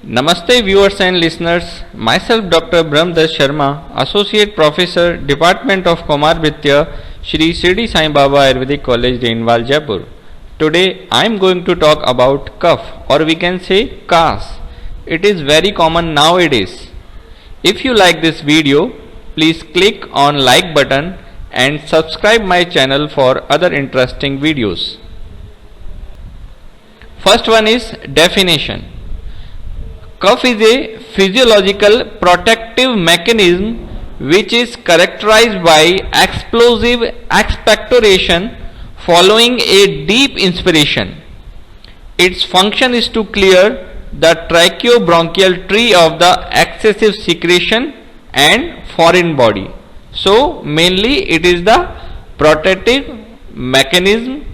Namaste viewers and listeners, myself Dr. Brahmdas Sharma, Associate Professor, Department of Komarbitya, Shri Shirdi Sai Baba Ayurvedic College, Rainwal, Jaipur. Today I am going to talk about cough, or we can say CAS. It is very common nowadays. If you like this video, please click on like button and subscribe my channel for other interesting videos. First one is definition. Cough is a physiological protective mechanism which is characterized by explosive expectoration following a deep inspiration. Its function is to clear the tracheobronchial tree of the excessive secretion and foreign body. So mainly it is the protective mechanism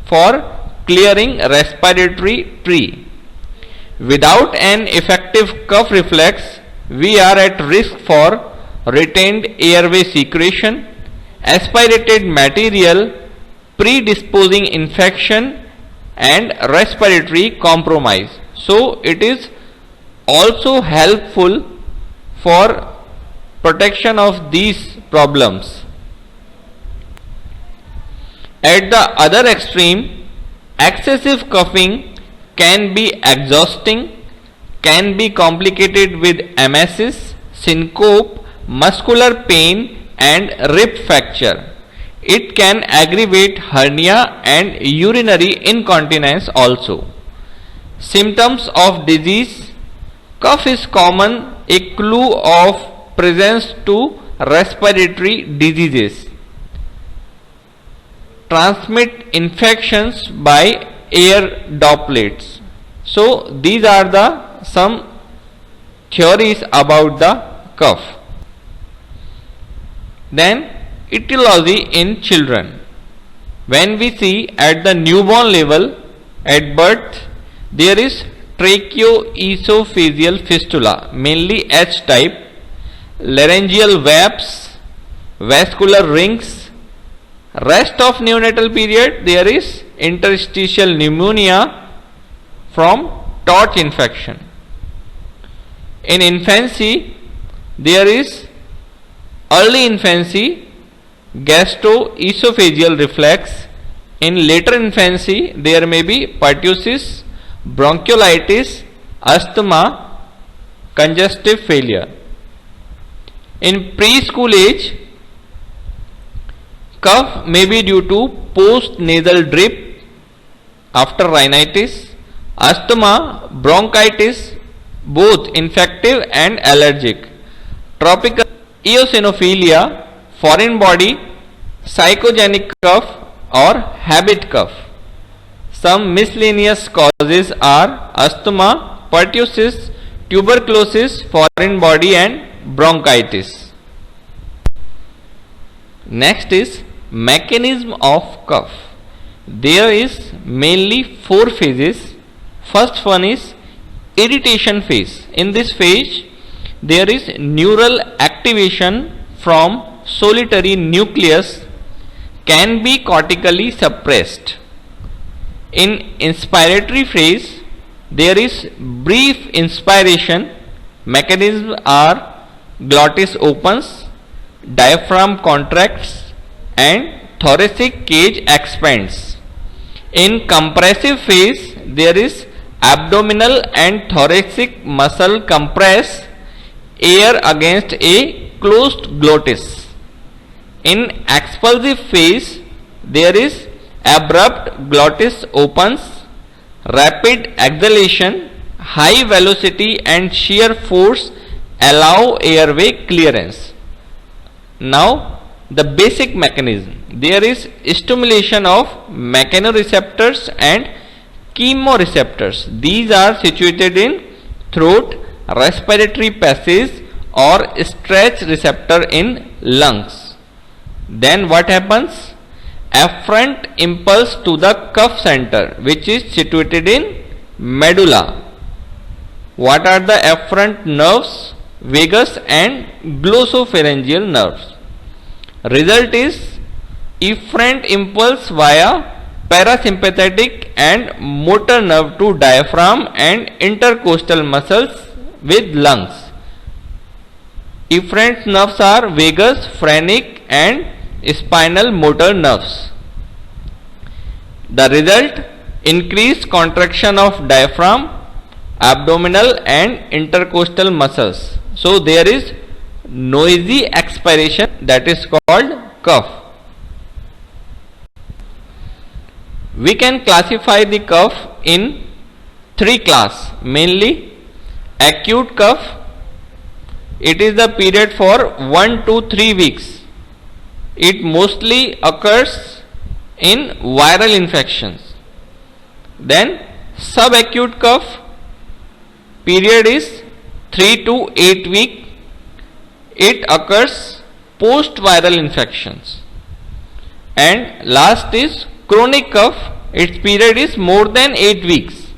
for clearing respiratory tree. Without an effective cough reflex, we are at risk for retained airway secretion, aspirated material, predisposing infection and respiratory compromise. So it is also helpful for protection of these problems. At the other extreme, excessive coughing can be exhausting, can be complicated with emesis, syncope, muscular pain and rib fracture. It can aggravate hernia and urinary incontinence also. Symptoms of disease. Cough is common a clue of presence to respiratory diseases. Transmit infections by air droplets. So these are the some theories about the cough. Then etiology in children. When we see at the newborn level, at birth, there is tracheoesophageal fistula, mainly H type, laryngeal valves, vascular rings. Rest of neonatal period, there is interstitial pneumonia from torch infection. In infancy, there is early infancy gastroesophageal reflex. In later infancy, there may be pertussis, bronchiolitis, asthma, congestive failure. In preschool age, cough may be due to post-nasal drip after rhinitis, asthma, bronchitis, both infective and allergic, tropical eosinophilia, foreign body, psychogenic cough or habit cough. Some miscellaneous causes are asthma, pertussis, tuberculosis, foreign body and bronchitis. Next is mechanism of cough. There is mainly 4 phases. First one is irritation phase. In this phase, there is neural activation from solitary nucleus can be cortically suppressed. In inspiratory phase, there is brief inspiration. Mechanisms are glottis opens, diaphragm contracts and thoracic cage expands. In compressive phase, there is abdominal and thoracic muscle compress air against a closed glottis. In expulsive phase, there is abrupt glottis opens, rapid exhalation, high velocity and shear force allow airway clearance. Now the basic mechanism. There is stimulation of mechanoreceptors and chemoreceptors. These are situated in throat, respiratory passage or stretch receptor in lungs. Then what happens? Afferent impulse to the cough center, which is situated in medulla. What are the afferent nerves? Vagus and glossopharyngeal nerves. Result is efferent impulse via parasympathetic and motor nerve to diaphragm and intercostal muscles with lungs. Efferent nerves are vagus, phrenic and spinal motor nerves. The result, increased contraction of diaphragm, abdominal and intercostal muscles. So there is noisy expiration, that is called cough. We can classify the cough in three classes, mainly acute cough. It is the period for 1 to 3 weeks. It mostly occurs in viral infections. Then subacute cough, period is 3 to 8 weeks. It occurs post viral infections. And last is chronic cough. Its period is more than 8 weeks.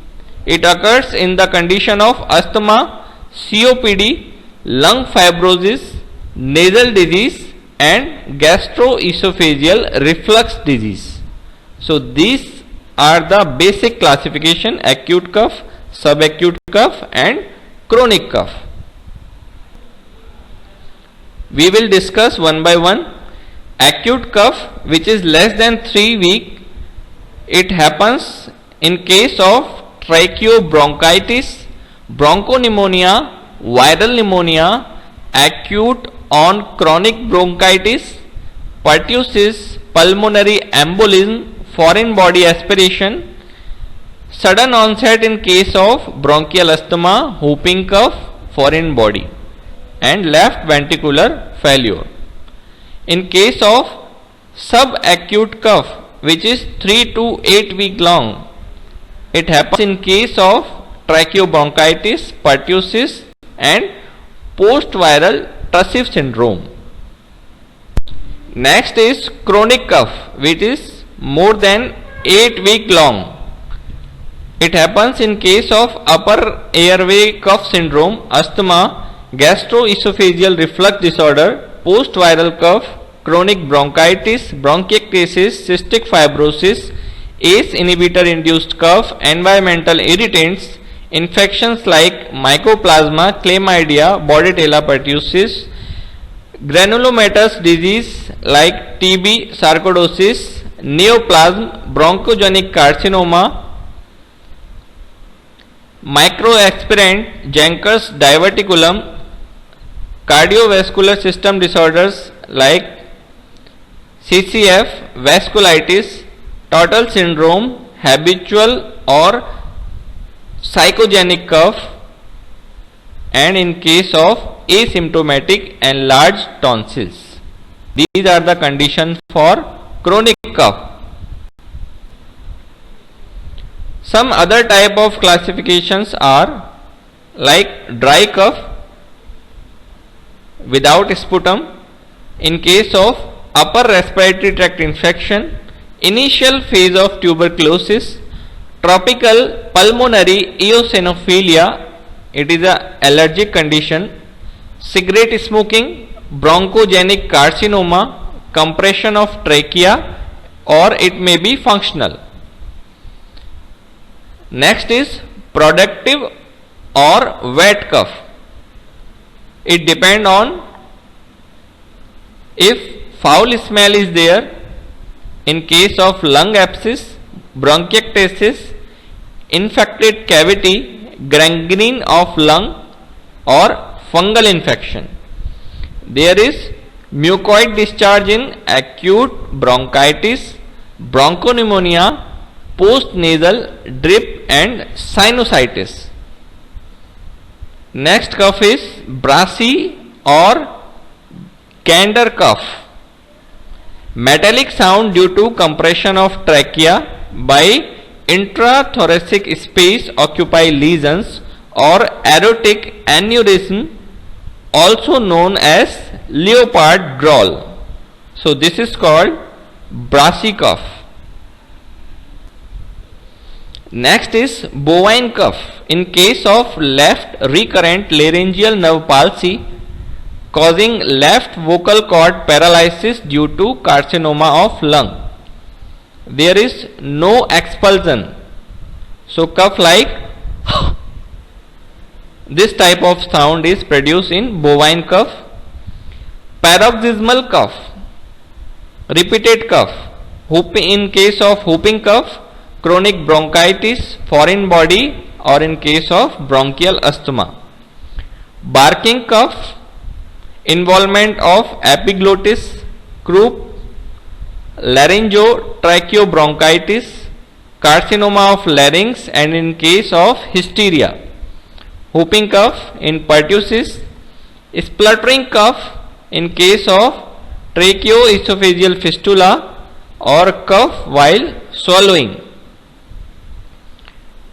It occurs in the condition of asthma, COPD, lung fibrosis, nasal disease and gastroesophageal reflux disease. So these are the basic classification: acute cough, subacute cough and chronic cough. We will discuss one by one. Acute cough, which is less than 3 weeks, it happens in case of tracheobronchitis, bronchopneumonia, viral pneumonia, acute on chronic bronchitis, pertussis, pulmonary embolism, foreign body aspiration, sudden onset in case of bronchial asthma, whooping cough, foreign body and left ventricular failure. In case of subacute cough, which is 3 to 8 weeks long, it happens in case of tracheobronchitis, pertussis and post-viral tussive syndrome. Next is chronic cough, which is more than 8 weeks long. It happens in case of upper airway cough syndrome, asthma, gastroesophageal reflux disorder, post-viral cough, chronic bronchitis, bronchiectasis, cystic fibrosis, ACE inhibitor induced cough, environmental irritants, infections like mycoplasma, chlamydia, bordetella pertussis, granulomatous disease like TB, sarcoidosis, neoplasm, bronchogenic carcinoma, microaspirant, Janker's diverticulum, cardiovascular system disorders like CCF, vasculitis, Total syndrome, habitual or psychogenic cough, and in case of asymptomatic enlarged tonsils. These are the conditions for chronic cough. Some other type of classifications are like dry cough without sputum in case of upper respiratory tract infection, initial phase of tuberculosis, tropical pulmonary eosinophilia, it is an allergic condition, cigarette smoking, bronchogenic carcinoma, compression of trachea, or it may be functional. Next is productive or wet cough. It depends on if foul smell is there. In case of lung abscess, bronchiectasis, infected cavity, gangrene of lung or fungal infection. There is mucoid discharge in acute bronchitis, bronchopneumonia, postnasal drip and sinusitis. Next cough is brassy or gander cough. Metallic sound due to compression of trachea by intrathoracic space occupied lesions or aortic aneurysm, also known as leopard growl. So this is called brassy cough. Next is bovine cough. In case of left recurrent laryngeal nerve palsy causing left vocal cord paralysis due to carcinoma of lung. there is no expulsion. So cough like this type of sound is produced in bovine cough. Paroxysmal cough, repeated cough. In case of whooping cough, chronic bronchitis, foreign body, or in case of bronchial asthma. Barking cough, involvement of epiglottis, croup, laryngotracheobronchitis, carcinoma of larynx, and in case of hysteria. Whooping cough in pertussis, spluttering cough in case of tracheoesophageal fistula or cough while swallowing.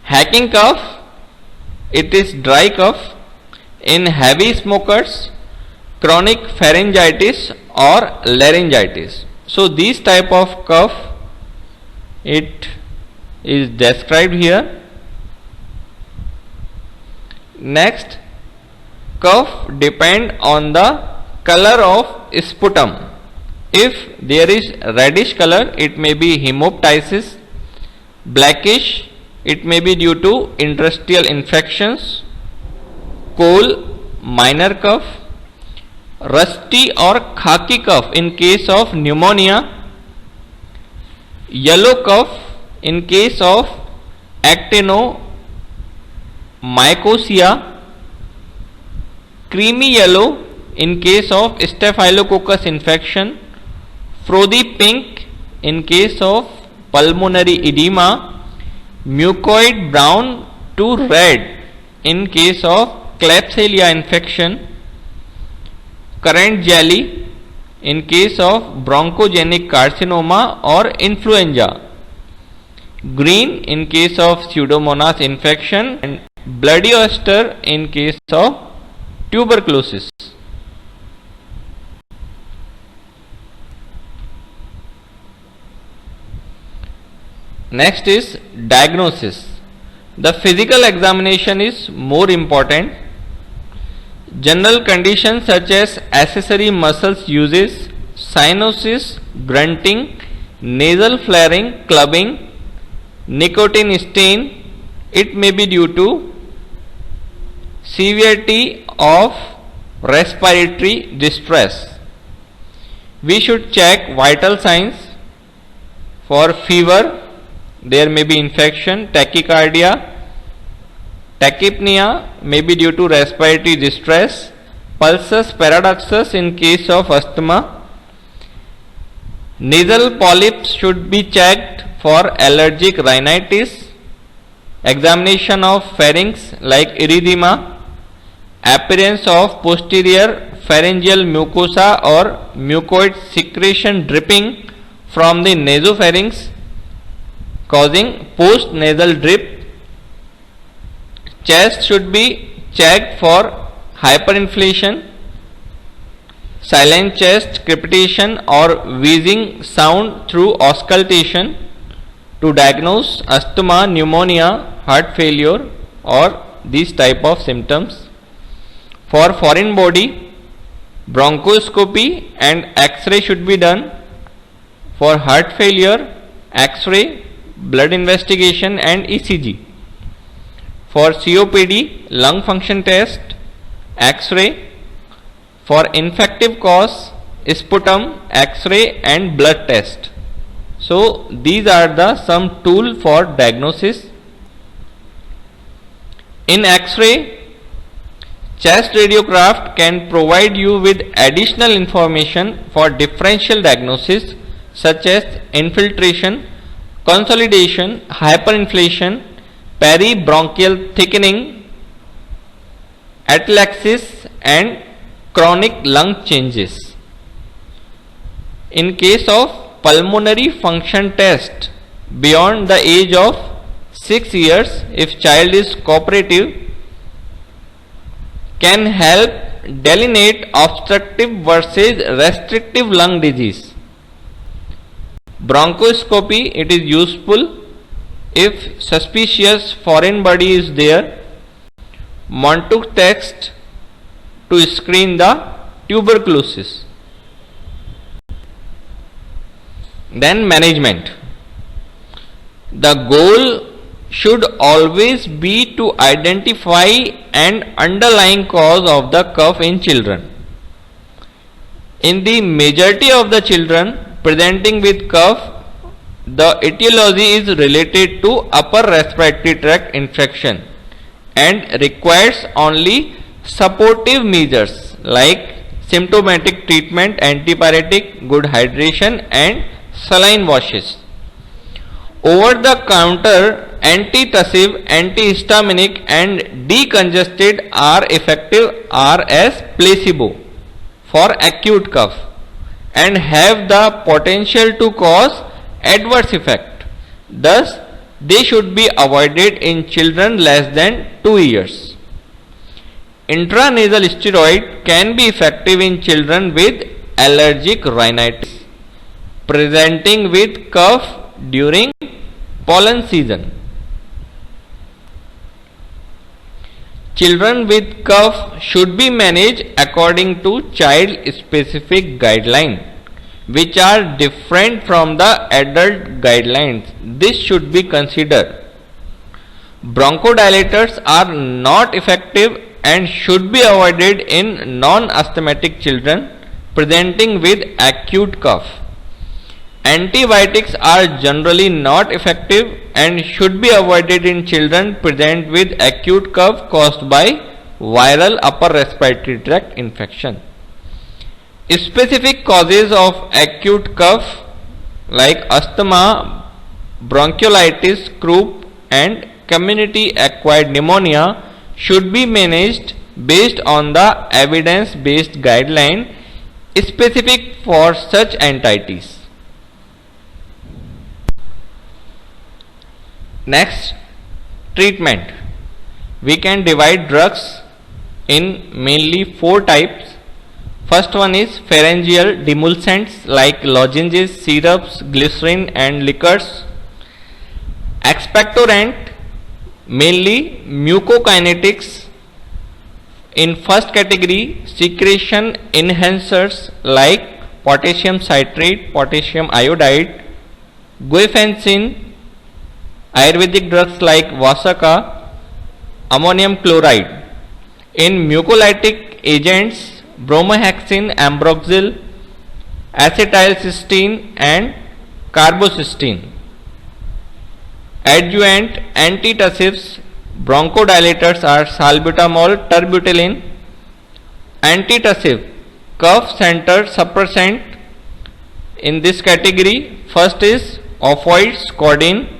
Hacking cough, it is dry cough in heavy smokers, chronic pharyngitis or laryngitis. So these type of cough, it is described here. Next, cough depend on the color of sputum. If there is reddish color, it may be hemoptysis. Blackish, it may be due to interstitial infections. Coal, minor cough. Rusty or khaki cough in case of pneumonia. Yellow cough in case of actinomycosia. Creamy yellow in case of staphylococcus infection. Frothy pink in case of pulmonary edema. Mucoid brown to red in case of Klebsiella infection. Currant jelly in case of bronchogenic carcinoma or influenza. Green in case of Pseudomonas infection, and bloody oyster in case of tuberculosis. Next is diagnosis. The physical examination is more important. General conditions such as accessory muscles uses, cyanosis, grunting, nasal flaring, clubbing, nicotine stain, it may be due to severity of respiratory distress. We should check vital signs. For fever, there may be infection, tachycardia, tachypnea may be due to respiratory distress, pulsus paradoxus in case of asthma. Nasal polyps should be checked for allergic rhinitis. Examination of pharynx like erythema. Appearance of posterior pharyngeal mucosa or mucoid secretion dripping from the nasopharynx causing post-nasal drip. Chest should be checked for hyperinflation, silent chest crepitation or wheezing sound through auscultation to diagnose asthma, pneumonia, heart failure or these type of symptoms. For foreign body, bronchoscopy and X-ray should be done. For heart failure, X-ray, blood investigation and ECG. For COPD, lung function test, X-ray. For infective cause, sputum, X-ray and blood test. So these are the some tool for diagnosis. In X-ray, chest radiograph can provide you with additional information for differential diagnosis such as infiltration, consolidation, hyperinflation, peribronchial thickening, atelectasis and chronic lung changes. In case of pulmonary function test beyond the age of 6 years, if child is cooperative, can help delineate obstructive versus restrictive lung disease. Bronchoscopy, it is useful if suspicious foreign body is there. Montauk test to screen the tuberculosis. Then management. The goal should always be to identify an underlying cause of the cough in children. In the majority of the children presenting with cough, the etiology is related to upper respiratory tract infection and requires only supportive measures like symptomatic treatment, antipyretic, good hydration and saline washes. Over the counter antitussive, antihistaminic and decongestant are effective are as placebo for acute cough and have the potential to cause adverse effect. Thus, they should be avoided in children less than 2 years. Intranasal steroid can be effective in children with allergic rhinitis presenting with cough during pollen season. Children with cough should be managed according to child specific guidelines, which are different from the adult guidelines. This should be considered. Bronchodilators are not effective and should be avoided in non-asthmatic children presenting with acute cough. Antibiotics are generally not effective and should be avoided in children present with acute cough caused by viral upper respiratory tract infection. Specific causes of acute cough like asthma, bronchiolitis, croup and community acquired pneumonia should be managed based on the evidence based guideline specific for such entities. Next, treatment. We can divide drugs in mainly 4 types. First one is pharyngeal demulcents like lozenges, syrups, glycerin and liquors. Expectorant, mainly mucokinetics. In first category, secretion enhancers like potassium citrate, potassium iodide, guaifenesin, Ayurvedic drugs like Vasaka, ammonium chloride. In mucolytic agents, bromohexine, ambroxol, acetylcysteine and carbocysteine. Adjuvant antitussives, bronchodilators are salbutamol, terbutaline. Antitussive, cough center suppressant. In this category, first is opioids, codeine,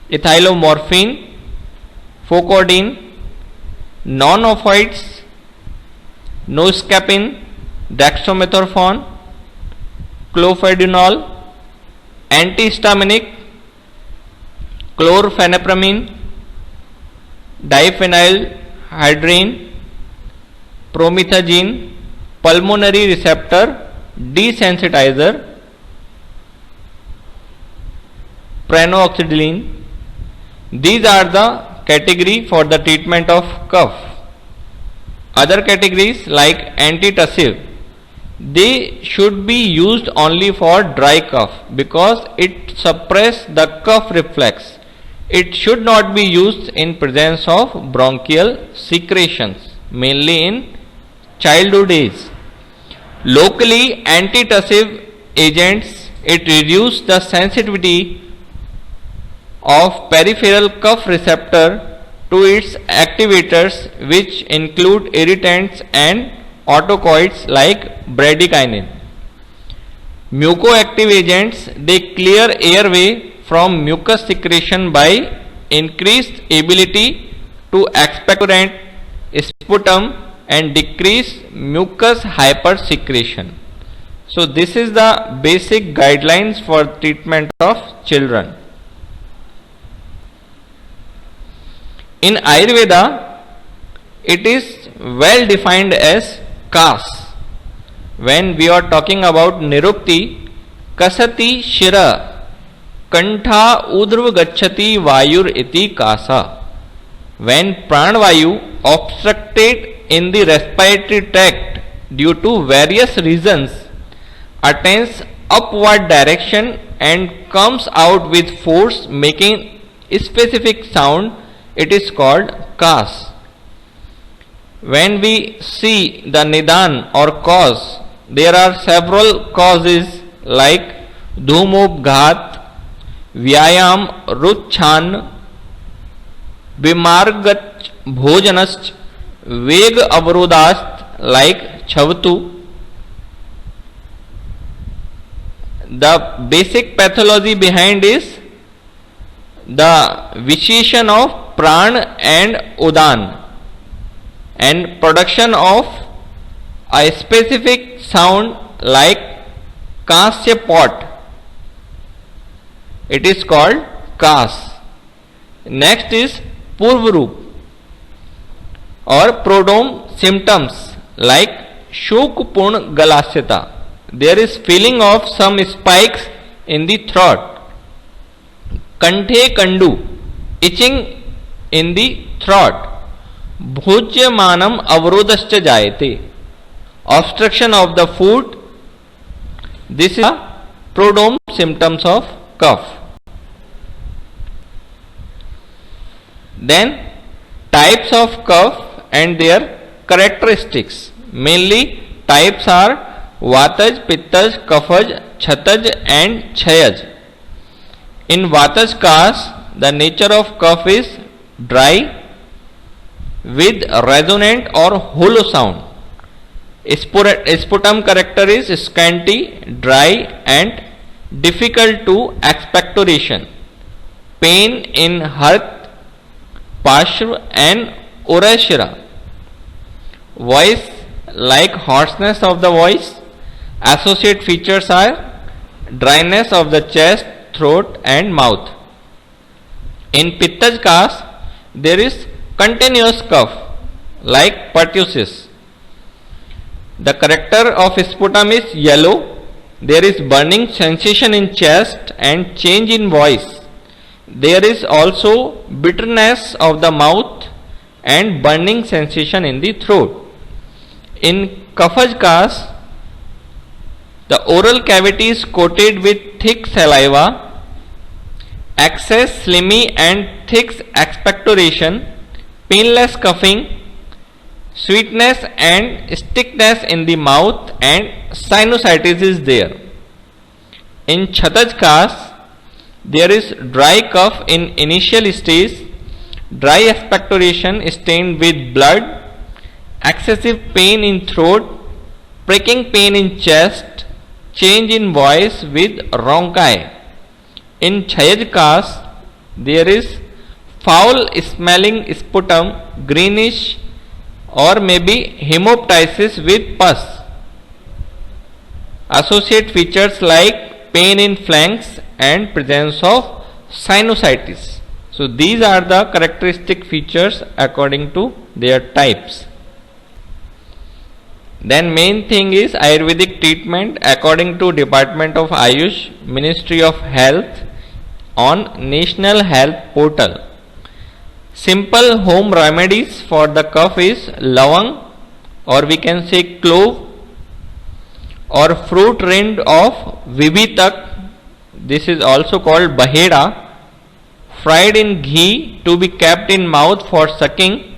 ethylomorphine, focodine, non-opioids, noscapine, dextromethorphan, clofidinol, antihistaminic, chlorpheniramine, diphenylhydrin, promethazine, pulmonary receptor desensitizer, pranoxidilline. These are the category for the treatment of cough. Other categories like antitussive, they should be used only for dry cough because it suppresses the cough reflex. It should not be used in presence of bronchial secretions, mainly in childhood age. Locally antitussive agents, it reduces the sensitivity of peripheral cough receptor to its activators, which include irritants and autocoids like bradykinin. Mucoactive agents, they clear airway from mucus secretion by increased ability to expectorant sputum and decrease mucus hypersecretion. So this is the basic guidelines for treatment of children. In Ayurveda, it is well defined as kas. When we are talking about nirukti, kasati shira, kantha udrva gacchati vayur iti kasa. When pranavayu obstructed in the respiratory tract due to various reasons attains upward direction and comes out with force making specific sound, it is called kas. When we see the nidan or cause, there are several causes like dhumopghat, vyayam ruchan, vimargach bhojanasch, veg avrodast like chavtu. The basic pathology behind is the visheshan of pran and udan and production of a specific sound like kasya pot. It is called kas. Next is purvrup or prodome symptoms like shokpurn galasyata. There is feeling of some spikes in the throat. Kanthe kandu, itching in the throat. Bhujyamanam avrodascha jayate, obstruction of the food. This is the prodome symptoms of cough. Then types of cough and their characteristics. Mainly types are Vataj, Pittaj, Kafaj, Chhataj and Chayaj. In Vataj kas, the nature of cough is dry with resonant or hollow sound. Sputum character is scanty, dry and difficult to expectoration. Pain in hearth, pashra and urashira. Voice like hoarseness of the voice. Associate features are dryness of the chest, throat and mouth. In Pittaj kas, there is continuous cough like pertussis. The character of sputum is yellow. There is burning sensation in chest and change in voice. There is also bitterness of the mouth and burning sensation in the throat. In Kafaj kas, the oral cavity is coated with thick saliva, excess slimy and thick expectoration, painless coughing, sweetness and stiffness in the mouth and sinusitis is there. In Chhataj kas, there is dry cough in initial stage, dry expectoration stained with blood, excessive pain in throat, pricking pain in chest, change in voice with rhonchi. In Chayaj kas, there is foul smelling sputum, greenish or maybe hemoptysis with pus. Associate features like pain in flanks and presence of sinusitis. So these are the characteristic features according to their types. Then main thing is Ayurvedic treatment according to Department of Ayush, Ministry of Health on National Health Portal. Simple home remedies for the cough is lavang or we can say clove or fruit rind of vibhitak. This is also called baheda, fried in ghee to be kept in mouth for sucking.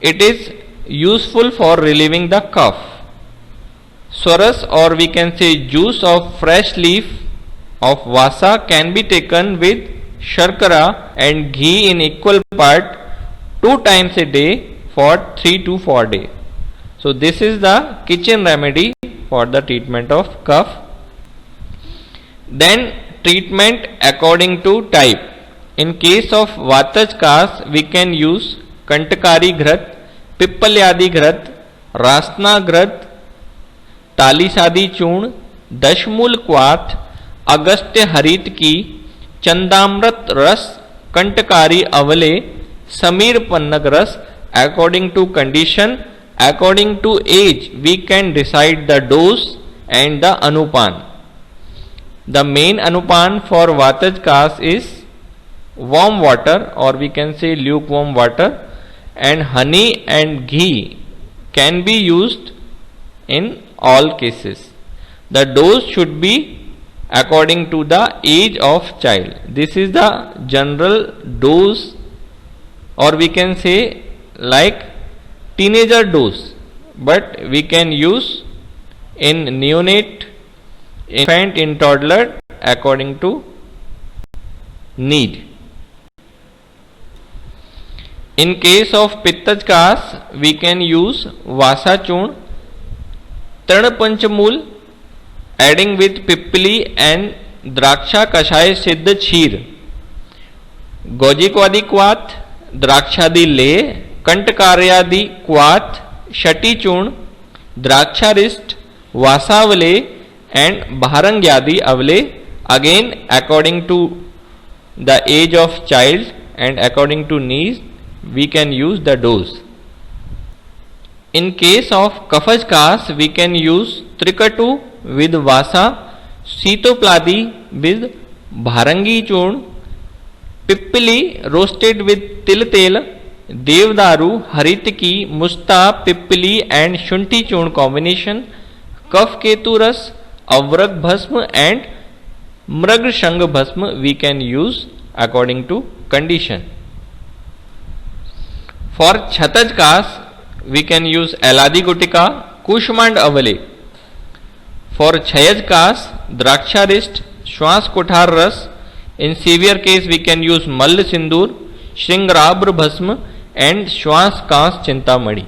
It is useful for relieving the cough. Swaras or we can say juice of fresh leaf of vasa can be taken with sharkara and ghee in equal part 2 times a day for 3 to 4 days. So this is the kitchen remedy for the treatment of cough. Then treatment according to type. In case of Vataj kas, we can use Kantakari Ghrat, Pippaladi Ghrat, Rasna Ghrat, Talisadi Churn, Dashmul Kwat, Agastya Harit Ki, Chandamrat Ras, Kantakari Avale, Samir Pannag Ras. According to condition, according to age, we can decide the dose and the anupan. The main anupan for Vataj kas is warm water or we can say lukewarm water, and honey and ghee can be used in all cases. The dose should be according to the age of child. This is the general dose, or we can say like teenager dose, but we can use in neonate, infant, in toddler according to need. In case of pittaj kas, we can use vasa churn, Tarnapanchamool, adding with pippali and draksha kashaya siddha cheer, Gojikwadi kwat, drakshadi le, Kantakarayadi kwat, Shati churn, Draksharist, Vasavale and Bharangyadi avale, again according to the age of child and according to needs we can use the dose. In case of Kafaj kas, we can use Trikatu with Vasa, Sitopladi with Bharangi churn, Pippali roasted with Til tel, Devdaru, Haritiki, Musta, Pippali and Shunti churn combination, Kaf Ketu ras, Avrag bhasma and Mrag Shang bhasma we can use according to condition. For Chhataj kas, we can use Eladi Gutika, Kushmand avale. For Chayaj kas, Draksharist, Shwas Kothar ras. In severe case we can use Mall Sindur, Shringrabra bhasma and Shwas kas Chintamani.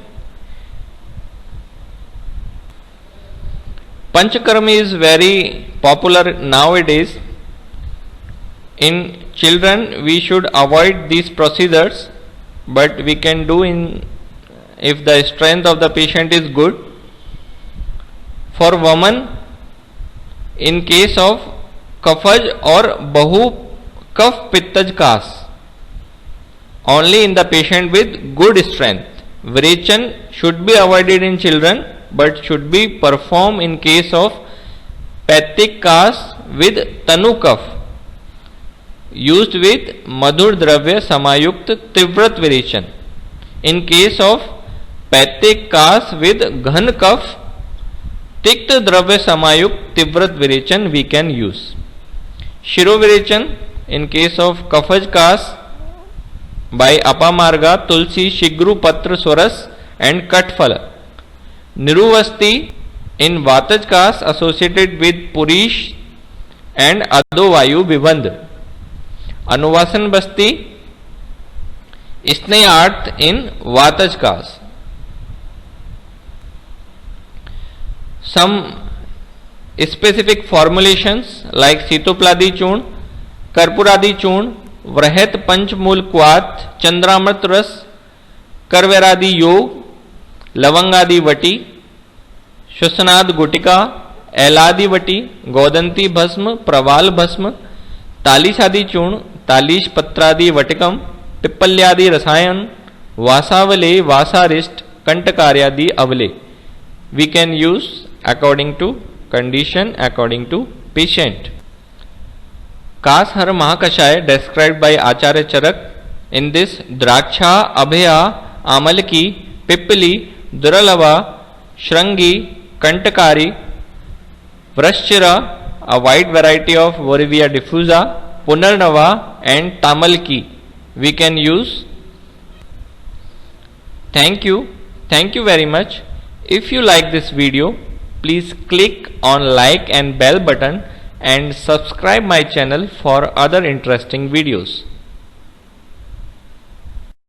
Panchakarma is very popular nowadays. In children we should avoid these procedures, but we can do in if the strength of the patient is good. For woman, in case of Kafaj or Bahu Kaf Pittaj kas, only in the patient with good strength. Virechan should be avoided in children, but should be performed in case of Patic kas with Tanu Kaf, used with Madhur Dravya Samayukt Tivrat Virechan. In case of Patic kas with Ghan Kaf, Tikt Dravya Samayukt Tivrat Virechan we can use. Shiro Virechan in case of Kafaj kas by Apamarga, Tulsi, Shigru, Patra, Swaras and Katfala. Niruvasti in Vataj kas associated with Purish and Adovayu Vibandh. Anuvasan Basti, Snayarth in Vataj kas. Some specific formulations like Sitopladi churn, Karpuradi churn, Vrahet Panchmul kwat, Chandramrit ras, Karveradi yog, Lavangadi vati, Shwasanad gutika, Eladi vati, Godanti bhasma, Praval bhasma, Talishadi churn, Talish patradi vatikam, Pippalyadi rasayan, Vasavale, Vasarist, Kantakaryadi avale we can use according to condition, according to patient. Kashar Mahakashaya described by Acharya Charak. In this, Draksha, Abhaya, Amalki, Pippali, Duralava, Shrangi, Kantakari, Vrashchira, a wide variety of Vorivia diffusa, Punarnava and Tamalki we can use. Thank you very much. If you like this video, please click on like and bell button and subscribe my channel for other interesting videos.